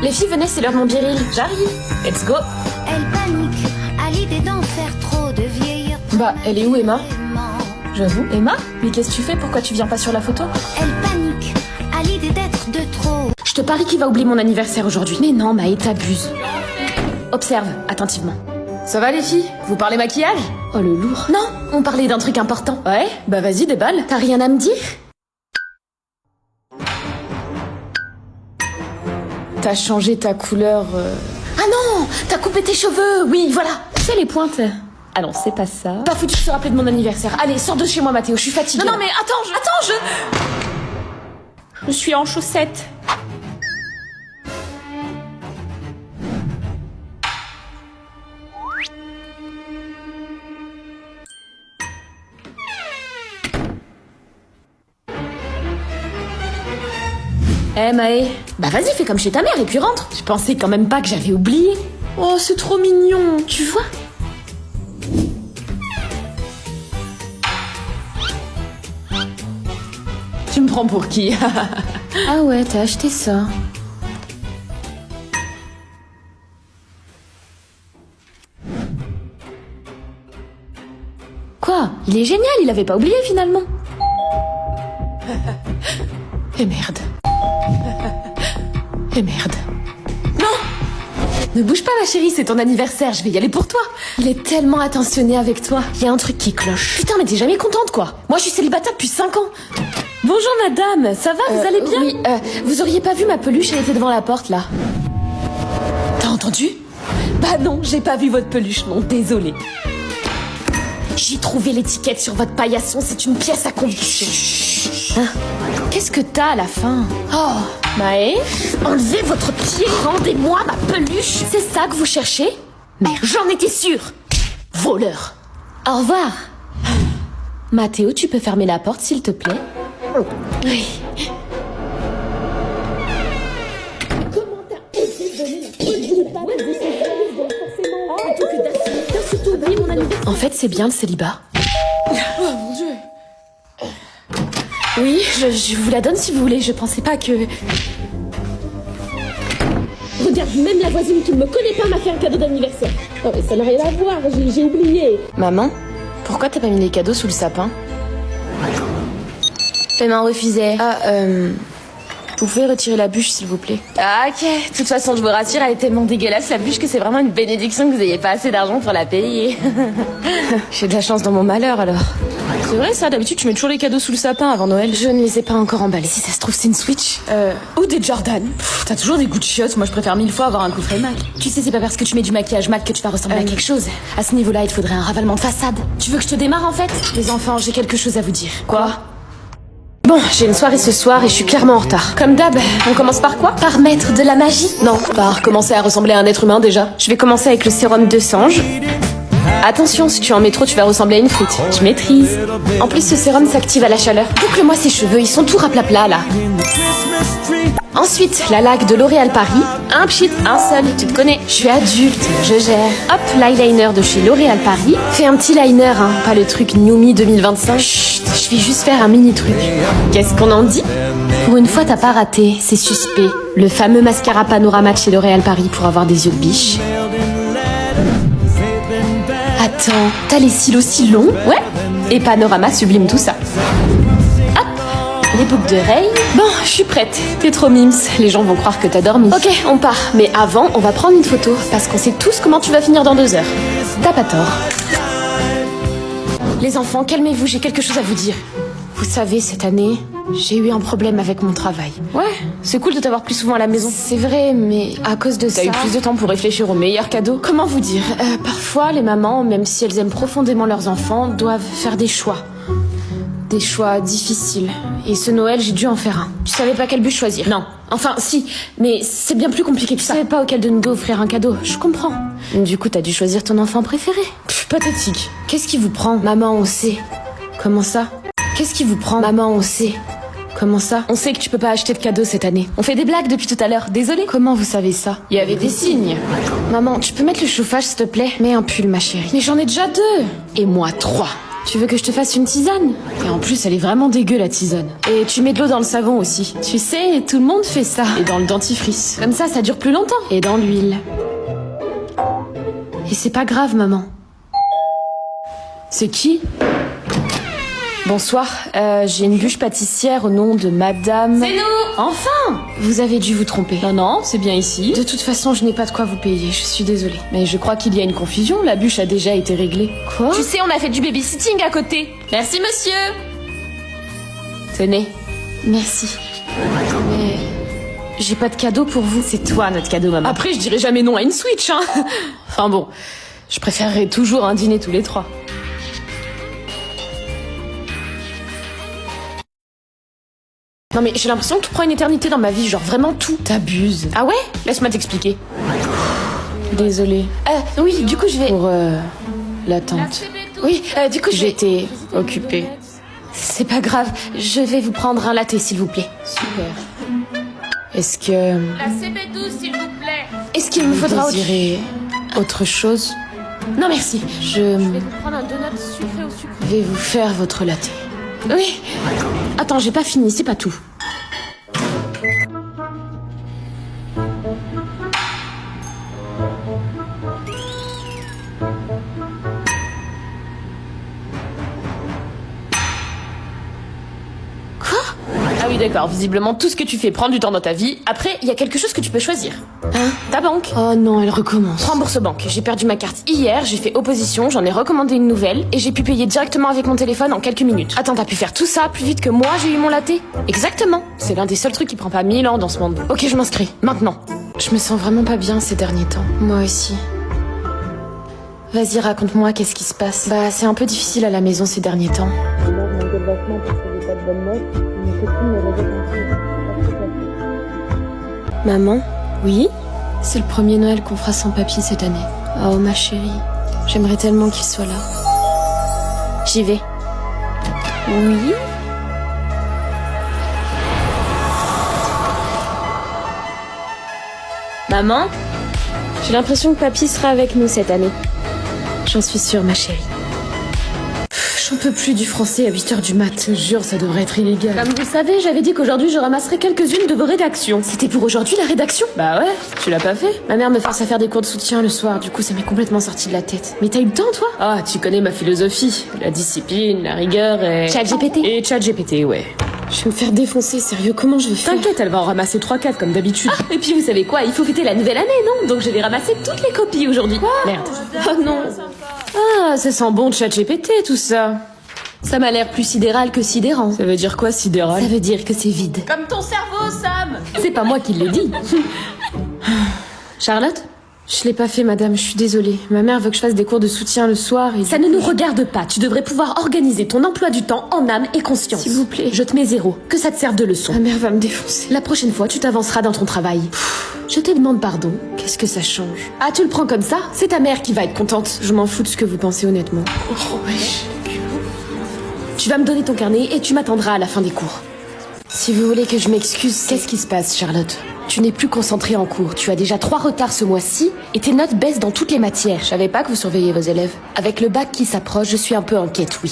Les filles, venez, c'est l'heure de mon biril. J'arrive. Let's go. Elle panique à l'idée d'en faire trop, de vieillir. Bah, elle est où, Emma? J'avoue. Emma? Mais qu'est-ce que tu fais? Pourquoi tu viens pas sur la photo? Elle panique à l'idée d'être de trop. Je te parie qu'il va oublier mon anniversaire aujourd'hui. Mais non, Maë, t'abuses. Observe, attentivement. Ça va les filles? Vous parlez maquillage? Oh le lourd. Non, on parlait d'un truc important. Ouais? Bah vas-y, déballe. T'as rien à me dire? T'as changé ta couleur... Ah non! T'as coupé tes cheveux! Oui, voilà! C'est les pointes. Ah non, c'est pas ça. Pas foutu de se rappeler de mon anniversaire. Allez, sors de chez moi, Mathéo, je suis fatiguée. Non, mais attends, je suis en chaussettes. Eh Maë, bah vas-y, fais comme chez ta mère et puis rentre. Je pensais quand même pas que j'avais oublié. Oh, c'est trop mignon, tu vois. Tu me prends pour qui? Ah ouais, t'as acheté ça. Quoi? Il est génial, il avait pas oublié finalement. Et merde. Et merde. Non! Ne bouge pas ma chérie, c'est ton anniversaire, je vais y aller pour toi. Il est tellement attentionné avec toi. Il y a un truc qui cloche. Putain, mais t'es jamais contente quoi. Moi je suis célibataire depuis 5 ans. Bonjour madame, ça va, vous allez bien? Oui, vous auriez pas vu ma peluche, elle était devant la porte là. T'as entendu? Bah non, j'ai pas vu votre peluche, non, désolée. J'ai trouvé l'étiquette sur votre paillasson, c'est une pièce à conviction. Hein? Qu'est-ce que t'as à la fin? Oh, Maë, enlevez votre pied, rendez-moi ma peluche. C'est ça que vous cherchez? Merde, j'en étais sûre. Voleur. Au revoir. Mathéo, tu peux fermer la porte s'il te plaît? Oui. Comment t'as osé donner la peluche? En fait, c'est bien le célibat. Oh mon Dieu. Oui, je vous la donne si vous voulez. Je pensais pas que... Regarde, même la voisine qui ne me connaît pas m'a fait un cadeau d'anniversaire. Non mais ça n'a rien à voir, j'ai oublié. Maman, pourquoi t'as pas mis les cadeaux sous le sapin? Maman refusait. Vous pouvez retirer la bûche, s'il vous plaît? Ah, ok. De toute façon, je vous rassure, elle est tellement dégueulasse, la bûche, que c'est vraiment une bénédiction que vous ayez pas assez d'argent pour la payer. J'ai de la chance dans mon malheur, alors. C'est vrai, ça, d'habitude, tu mets toujours les cadeaux sous le sapin avant Noël. Je ne les ai pas encore emballés. Si ça se trouve, c'est une Switch. Ou des Jordan. T'as toujours des goûts de chiottes. Moi, je préfère 1000 fois avoir un coffret Mac. Tu sais, c'est pas parce que tu mets du maquillage mat que tu vas ressembler à quelque chose. À ce niveau-là, il faudrait un ravalement de façade. Tu veux que je te démarre, en fait? Les enfants, j'ai quelque chose à vous dire. Quoi? Bon, j'ai une soirée ce soir et je suis clairement en retard. Comme d'hab, on commence par quoi? Par mettre de la magie? Non, par commencer à ressembler à un être humain déjà. Je vais commencer avec le sérum de Sange. Attention, si tu en mets trop, tu vas ressembler à une frite. Je maîtrise. En plus, ce sérum s'active à la chaleur. Boucle-moi ces cheveux, ils sont tout raplapla là. Ensuite, la laque de L'Oréal Paris. Un pchit, un seul, tu te connais. Je suis adulte, je gère. Hop, l'eyeliner de chez L'Oréal Paris. Fais un petit liner, hein, pas le truc New Me 2025. Chut, je vais juste faire un mini truc. Qu'est-ce qu'on en dit? Pour une fois, t'as pas raté, c'est suspect. Le fameux mascara Panorama de chez L'Oréal Paris pour avoir des yeux de biche. Attends, t'as les cils aussi longs? Ouais. Et Panorama sublime tout ça. Hop, les boucles d'oreilles. Bon, je suis prête. T'es trop mimes, les gens vont croire que t'as dormi. Ok, on part. Mais avant, on va prendre une photo, parce qu'on sait tous comment tu vas finir dans 2 heures. T'as pas tort. Les enfants, calmez-vous, j'ai quelque chose à vous dire. Vous savez, cette année, j'ai eu un problème avec mon travail. Ouais, c'est cool de t'avoir plus souvent à la maison. C'est vrai, mais à cause de ça... T'as eu plus de temps pour réfléchir aux meilleurs cadeaux. Comment vous dire? Parfois, les mamans, même si elles aiment profondément leurs enfants, doivent faire des choix. Des choix difficiles. Et ce Noël, j'ai dû en faire un. Tu savais pas quel but choisir? Non. Enfin, si, mais c'est bien plus compliqué que ça. Tu savais pas auquel de nous deux offrir un cadeau, je comprends. Du coup, t'as dû choisir ton enfant préféré. Pathétique. Qu'est-ce qui vous prend? Maman, on sait. Comment ça? Qu'est-ce qui vous prend? Maman, on sait. Comment ça? On sait que tu peux pas acheter de cadeaux cette année. On fait des blagues depuis tout à l'heure, désolée. Comment vous savez ça? Il y avait des signes. Maman, tu peux mettre le chauffage s'il te plaît? Mets un pull ma chérie. Mais j'en ai déjà 2. Et moi 3. Tu veux que je te fasse une tisane? Et en plus, elle est vraiment dégueu, la tisane. Et tu mets de l'eau dans le savon aussi. Tu sais, tout le monde fait ça. Et dans le dentifrice. Comme ça dure plus longtemps. Et dans l'huile. Et c'est pas grave, maman. C'est qui? Bonsoir, j'ai une bûche pâtissière au nom de Madame... C'est nous! Enfin! Vous avez dû vous tromper. Non, c'est bien ici. De toute façon, je n'ai pas de quoi vous payer, je suis désolée. Mais je crois qu'il y a une confusion, la bûche a déjà été réglée. Quoi? Tu sais, on a fait du babysitting à côté. Merci, monsieur. Tenez. Merci. Mais... j'ai pas de cadeau pour vous. C'est toi, notre cadeau, maman. Après, je dirais jamais non à une Switch, hein. Enfin bon, je préférerais toujours un dîner tous les trois. Non mais j'ai l'impression que tout prend une éternité dans ma vie, genre vraiment tout. T'abuses. Ah ouais? Laisse-moi t'expliquer. Désolée. Oui, du coup je vais... Pour l'attente. Oui, du coup j'étais occupée. C'est pas grave, je vais vous prendre un latte s'il vous plaît. Super. Est-ce que... La CB12, s'il vous plaît. Est-ce qu'il me faudra autre chose? Non merci, je vais vous prendre un donut sucré au sucre. vais vous faire votre latte. Oui. Attends, j'ai pas fini, c'est pas tout. Quoi? Ah oui, d'accord. Visiblement, tout ce que tu fais prend du temps dans ta vie. Après, il y a quelque chose que tu peux choisir. Hein? Ta banque. Oh non, elle recommence. Prends Bourse Banque. J'ai perdu ma carte hier, j'ai fait opposition, j'en ai recommandé une nouvelle et j'ai pu payer directement avec mon téléphone en quelques minutes. Attends, t'as pu faire tout ça plus vite que moi, j'ai eu mon latte? Exactement. C'est l'un des seuls trucs qui prend pas 1000 ans dans ce monde. Ok, je m'inscris. Maintenant. Je me sens vraiment pas bien ces derniers temps. Moi aussi. Vas-y, raconte-moi, qu'est-ce qui se passe? Bah, c'est un peu difficile à la maison ces derniers temps. Maman? Oui? C'est le premier Noël qu'on fera sans papy cette année. Oh ma chérie, j'aimerais tellement qu'il soit là. J'y vais. Oui? Maman? J'ai l'impression que papy sera avec nous cette année. J'en suis sûre, ma chérie. J'en peux plus du français à 8h du mat. Je te jure, ça devrait être illégal. Comme vous le savez, j'avais dit qu'aujourd'hui je ramasserais quelques-unes de vos rédactions. C'était pour aujourd'hui la rédaction? Bah ouais, tu l'as pas fait? Ma mère me force à faire des cours de soutien le soir, du coup ça m'est complètement sorti de la tête. Mais t'as eu le temps, toi? Ah, tu connais ma philosophie. La discipline, la rigueur et... ChatGPT? Et ChatGPT, ouais. Je vais me faire défoncer, sérieux, comment je vais faire? T'inquiète, elle va en ramasser 3-4 comme d'habitude. Ah, et puis vous savez quoi, il faut fêter la nouvelle année, non? Donc je vais ramasser toutes les copies aujourd'hui. Quoi? Merde. Oh non. Ah, ça sent bon ChatGPT tout ça. Ça m'a l'air plus sidéral que sidérant. Ça veut dire quoi, sidéral? Ça veut dire que c'est vide. Comme ton cerveau, Sam. C'est pas moi qui l'ai dit. Charlotte? Je l'ai pas fait, madame, je suis désolée. Ma mère veut que je fasse des cours de soutien le soir et... Ça ne nous regarde pas. Tu devrais pouvoir organiser ton emploi du temps en âme et conscience. S'il vous plaît. Je te mets 0. Que ça te serve de leçon. Ma mère va me défoncer. La prochaine fois, tu t'avanceras dans ton travail. Je te demande pardon. Qu'est-ce que ça change? Ah, tu le prends comme ça? C'est ta mère qui va être contente. Je m'en fous de ce que vous pensez honnêtement. Oh, wesh. Tu vas me donner ton carnet et tu m'attendras à la fin des cours. Si vous voulez que je m'excuse, qu'est-ce qui se passe, Charlotte? Tu n'es plus concentrée en cours. Tu as déjà 3 retards ce mois-ci et tes notes baissent dans toutes les matières. Je savais pas que vous surveillez vos élèves. Avec le bac qui s'approche, je suis un peu inquiète, oui.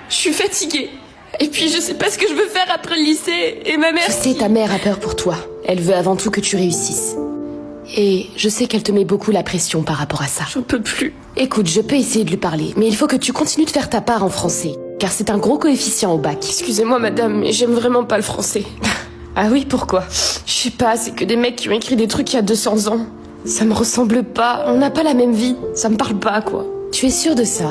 Je suis fatiguée. Et puis je sais pas ce que je veux faire après le lycée. Et ma mère... Je sais, ta mère a peur pour toi. Elle veut avant tout que tu réussisses. Et je sais qu'elle te met beaucoup la pression par rapport à ça. J'en peux plus. Écoute, je peux essayer de lui parler, mais il faut que tu continues de faire ta part en français. Car c'est un gros coefficient au bac. Excusez-moi, madame, mais j'aime vraiment pas le français. Ah oui, pourquoi? Je sais pas, c'est que des mecs qui ont écrit des trucs il y a 200 ans. Ça me ressemble pas, on n'a pas la même vie. Ça me parle pas, quoi. Tu es sûre de ça?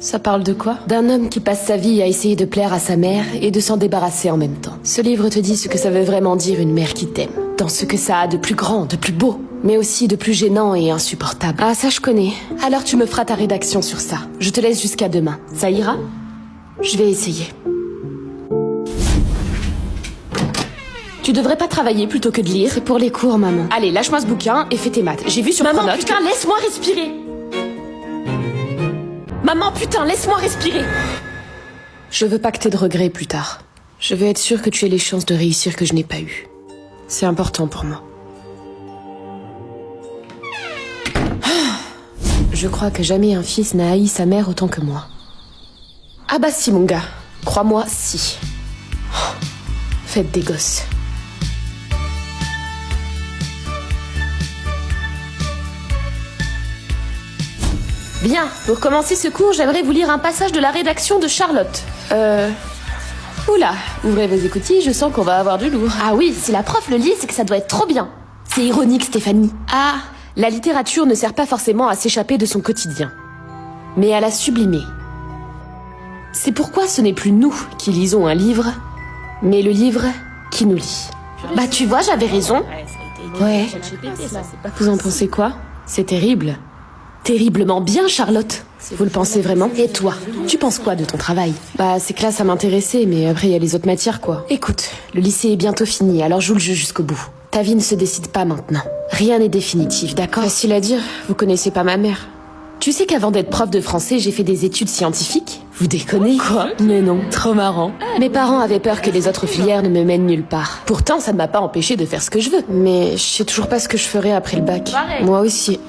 Ça parle de quoi? D'un homme qui passe sa vie à essayer de plaire à sa mère et de s'en débarrasser en même temps. Ce livre te dit ce que ça veut vraiment dire une mère qui t'aime. Dans ce que ça a de plus grand, de plus beau, mais aussi de plus gênant et insupportable. Ah, ça je connais. Alors tu me feras ta rédaction sur ça. Je te laisse jusqu'à demain. Ça ira? Je vais essayer. Tu devrais pas travailler plutôt que de lire. C'est pour les cours, maman. Allez, lâche-moi ce bouquin et fais tes maths. J'ai vu sur Maman, Pronote putain, laisse-moi respirer. Maman, putain, laisse-moi respirer. Je veux pas que t'aies de regrets plus tard. Je veux être sûre que tu aies les chances de réussir que je n'ai pas eues. C'est important pour moi. Je crois que jamais un fils n'a haï sa mère autant que moi. Ah bah si, mon gars. Crois-moi, si. Oh, faites des gosses. Bien, pour commencer ce cours, j'aimerais vous lire un passage de la rédaction de Charlotte. Oula, ouvrez vos écoutilles, je sens qu'on va avoir du lourd. Ah oui, si la prof le lit, c'est que ça doit être trop bien. C'est ironique, Stéphanie. Ah, la littérature ne sert pas forcément à s'échapper de son quotidien, mais à la sublimer. C'est pourquoi ce n'est plus nous qui lisons un livre, mais le livre qui nous lit. Bah tu vois, j'avais raison. Ouais. Vous en pensez quoi? C'est terrible. Terriblement bien, Charlotte. Vous le pensez vraiment? Et toi, tu penses quoi de ton travail? Bah, c'est que là, ça m'intéressait, mais après, il y a les autres matières, quoi. Écoute, le lycée est bientôt fini, alors joue le jeu jusqu'au bout. Ta vie ne se décide pas maintenant. Rien n'est définitif, d'accord? Facile à dire, vous connaissez pas ma mère. Tu sais qu'avant d'être prof de français, j'ai fait des études scientifiques? Vous déconnez? Quoi? Mais non, trop marrant. Mes parents avaient peur que les autres filières ne me mènent nulle part. Pourtant, ça ne m'a pas empêché de faire ce que je veux. Mais je sais toujours pas ce que je ferai après le bac. Pareil. Moi aussi.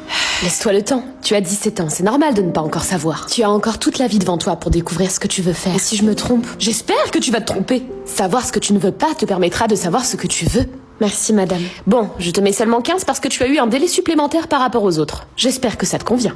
Laisse-toi le temps. Tu as 17 ans, c'est normal de ne pas encore savoir. Tu as encore toute la vie devant toi pour découvrir ce que tu veux faire. Et si je me trompe? J'espère que tu vas te tromper. Savoir ce que tu ne veux pas te permettra de savoir ce que tu veux. Merci, madame. Bon, je te mets seulement 15 parce que tu as eu un délai supplémentaire par rapport aux autres. J'espère que ça te convient.